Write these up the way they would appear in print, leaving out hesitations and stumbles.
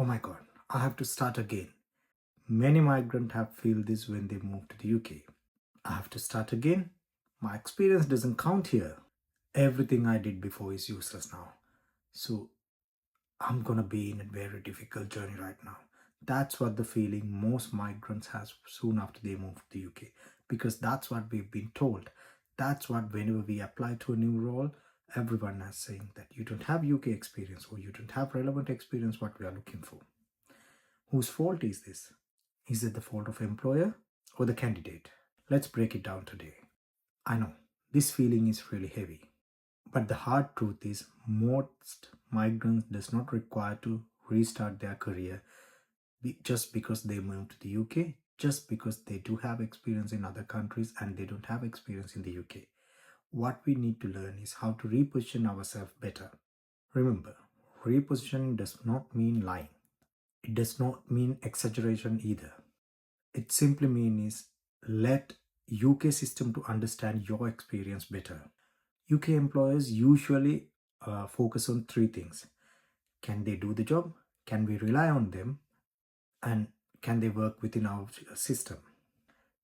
Oh my god, I have to start again. Many migrants have feel this when they move to the UK. I have to start again. My experience doesn't count here. Everything I did before is useless now. So I'm gonna be in a very difficult journey right now. That's what the feeling most migrants has soon after they move to the UK. Because that's what we've been told. That's what whenever we apply to a new role, everyone is saying that you don't have UK experience or you don't have relevant experience what we are looking for. Whose fault is this? Is it the fault of employer or the candidate? Let's break it down today. I know this feeling is really heavy, but the hard truth is most migrants does not require to restart their career just because they moved to the UK, just because they do have experience in other countries and they don't have experience in the UK. What we need to learn is how to reposition ourselves better. Remember, repositioning does not mean lying. It does not mean exaggeration either. It simply means let UK system to understand your experience better. UK employers usually focus on three things. Can they do the job? Can we rely on them? And can they work within our system?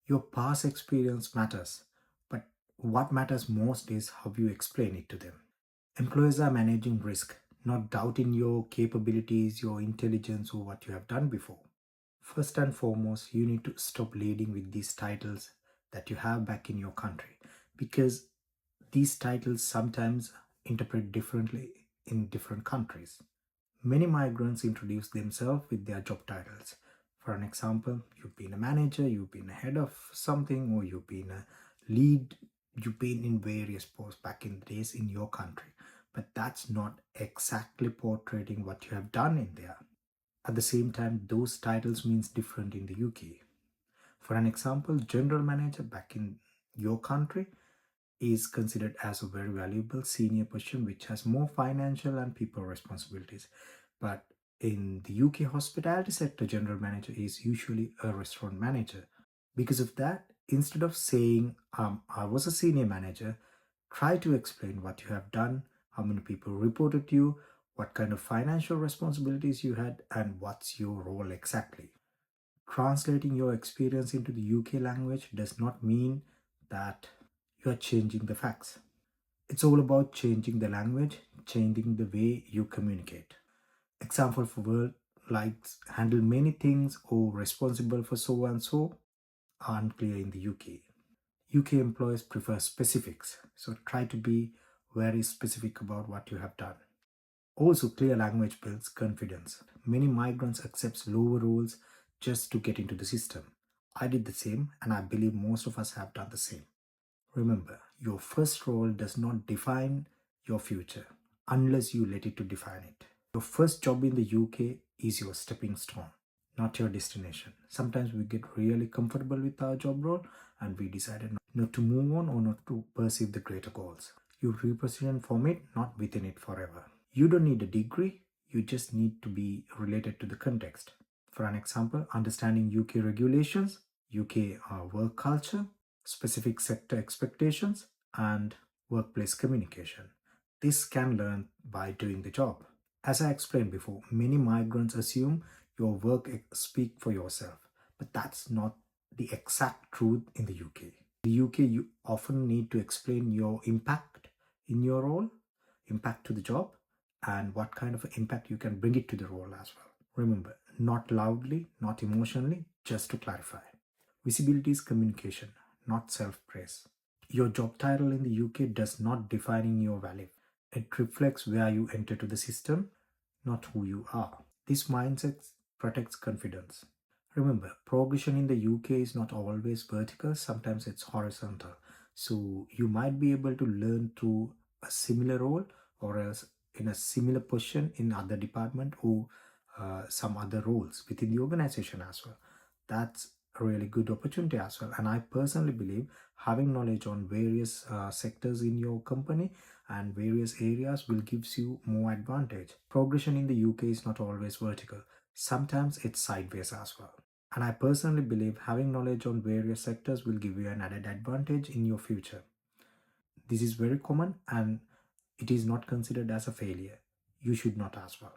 Your past experience matters, but what matters most is how you explain it to them. Employers are managing risk, not doubting your capabilities, your intelligence, or what you have done before. First and foremost, you need to stop leading with these titles that you have back in your country because these titles sometimes interpret differently in different countries. Many migrants introduce themselves with their job titles. For an example, you've been a manager, you've been a head of something, or you've been a lead, you've been in various posts back in the days in your country. But that's not exactly portraying what you have done in there. At the same time, those titles means different in the UK. For an example, general manager back in your country is considered as a very valuable senior position which has more financial and people responsibilities. But in the UK hospitality sector, general manager is usually a restaurant manager. Because of that, instead of saying, I was a senior manager, try to explain what you have done, how many people reported you, what kind of financial responsibilities you had, and what's your role exactly. Translating your experience into the UK language does not mean that you are changing the facts. It's all about changing the language, changing the way you communicate. Example for word like handle many things or responsible for so and so are unclear in the UK. UK employers prefer specifics, so try to be very specific about what you have done. Also, clear language builds confidence. Many migrants accept lower roles just to get into the system. I did the same, and I believe most of us have done the same. Remember, your first role does not define your future unless you let it to define it. Your first job in the UK is your stepping stone, not your destination. Sometimes we get really comfortable with our job role and we decided not to move on or not to pursue the greater goals. You reposition from it, not within it forever. You don't need a degree, you just need to be related to the context. For an example, understanding UK regulations, UK work culture, specific sector expectations, and workplace communication. This can learn by doing the job. As I explained before, many migrants assume your work speak for yourself, but that's not the exact truth in the UK. In the UK, you often need to explain your impact in your role, impact to the job, and what kind of impact you can bring it to the role as well. Remember, not loudly, not emotionally, just to clarify. Visibility is communication, not self-praise. Your job title in the UK does not define your value. It reflects where you enter to the system, not who you are. This mindset protects confidence. Remember, progression in the UK is not always vertical, sometimes it's horizontal. So you might be able to learn through a similar role or else in a similar position in other department or some other roles within the organization as well. That's a really good opportunity as well. And I personally believe having knowledge on various sectors in your company and various areas will gives you more advantage. Progression in the UK is not always vertical. Sometimes it's sideways as well. And I personally believe having knowledge on various sectors will give you an added advantage in your future. This is very common and it is not considered as a failure. You should not as well.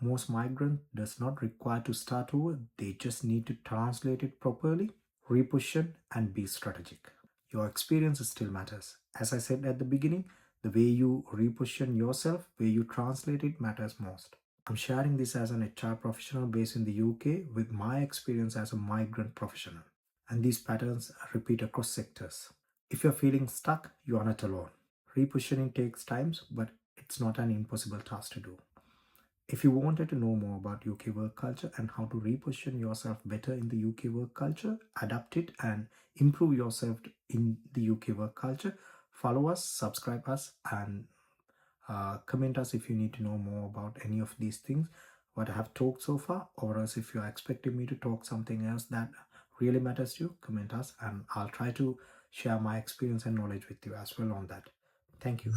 Most migrant does not require to start over. They just need to translate it properly, reposition, and be strategic. Your experience still matters. As I said at the beginning, the way you reposition yourself, where you translate it matters most. I'm sharing this as an HR professional based in the UK with my experience as a migrant professional. And these patterns repeat across sectors. If you're feeling stuck, you are not alone. Repositioning takes time, but it's not an impossible task to do. If you wanted to know more about UK work culture and how to reposition yourself better in the UK work culture, adapt it, and improve yourself in the UK work culture, follow us, subscribe us, and comment us if you need to know more about any of these things, what I have talked so far, or else if you are expecting me to talk something else that really matters to you, comment us, and I'll try to share my experience and knowledge with you as well on that. Thank you.